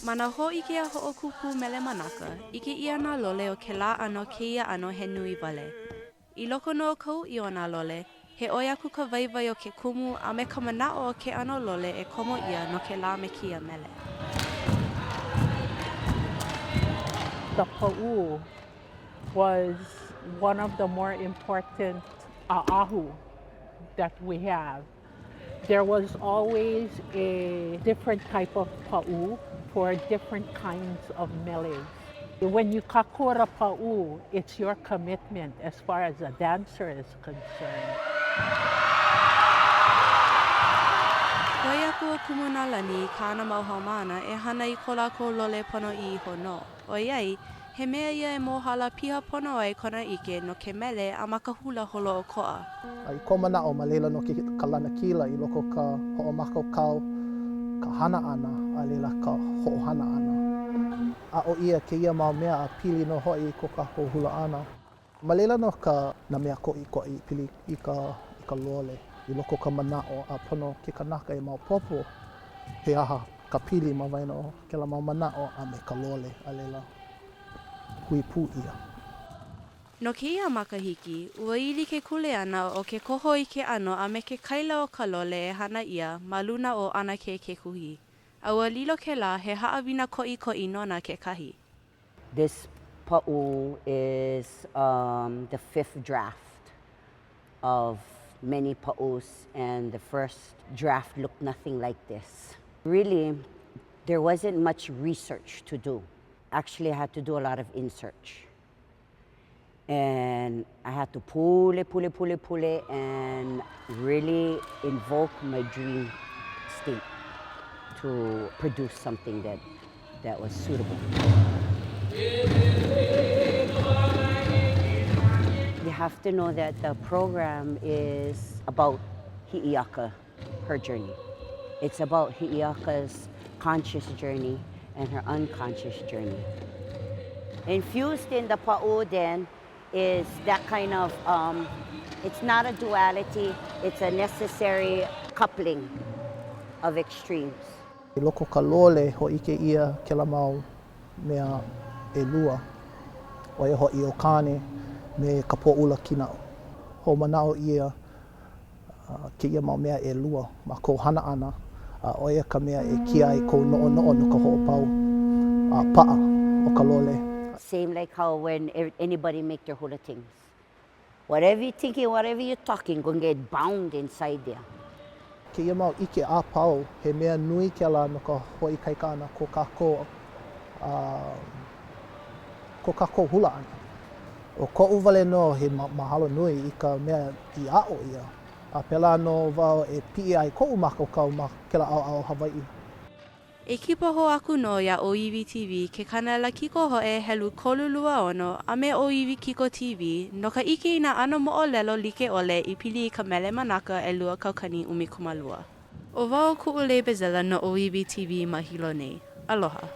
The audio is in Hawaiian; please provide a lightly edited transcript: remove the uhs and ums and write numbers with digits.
Mana ho'ike a ho'okupu mele manaka, ike ia nā lole o ke lā ano keia ano he nui wale. I loko no kou I o nā lole, he oi aku ka waiwai o ke kumu a me ka mana'o o ke ano lole e komo ia no ke lā me kia mele. The pa'u was one of the more important a'ahu that we have. There was always a different type of pa'u for different kinds of meles. When you kakura pa'u, it's your commitment as far as a dancer is concerned. Koi aku o kumunalani ka ana mauhaumana e hana I ko lākou lole pono I iho no. O iai, he mea ia e mohala piha pono ai kona ike no ke mele a maka hula holo o koa. I ko mana'o ma leila no ke kalana kila I loko ka ho'omakaukau, ka hana ana, a leila ka ho'ohana ana. A o ia ke ia mau mea a pili no hoi ko kākou hula ana. Ma leila no ka na mea ko'i pili I ka lole. I loko ka mana'o a pono ke kanaka e mau popo. He aha ka pili ma waino ke la mau mana'o a me ka lole a leila. Hui pū ia. No ke ia makahiki, ua ili ke kule ana o ke koho I ke ano a me ke kaila o ka lole e hana ia ma luna o ana ke kekuhi. A ua lilo ke la he haawina ko'i nona ke kahi. This pa'u is the 5th draft of many pa'us, and the first draft looked nothing like this. Really, there wasn't much research to do. Actually, I had to do a lot of in-search. And I had to pull it, and really invoke my dream state to produce something that was suitable. You have to know that the program is about Hi'iaka, her journey. It's about Hi'iaka's conscious journey and her unconscious journey. Infused in the pa'u then is that kind of, it's not a duality, it's a necessary coupling of extremes. I loko ka lole ho'ike ia ke la mau mea e lua. O e ho'i o kane me ka po'ula kina'o. Ho mana'o ia ke ia mau mea e lua ma kou hana ana. O ia ka mea e kia ai kou no'o no ka ho'opau pa'a o ka lole. Same like how when anybody make their hula things. Whatever you're thinking, whatever you're talking, gonna get bound inside there. Ke ia mau ike a pau, he mea nui ke la no ka hoi kaikana ko kākou hula ana. O ko'u wale no he mahalo nui I ka mea I a'o ia. A pela no wao e pi'i ai ko'u makaukau ma ke la au Hawaii. E kipa ho aku no ia Oiwi TV ke kanala kiko ho e helu kolulua ono a me Oiwi Kiko TV no ka ike I na ano mo'olelo like ole I pili I ka mele manaka e lua kaukani umikumalua. O wao ku'u lebezela no Oiwi TV ma hilo nei. Aloha.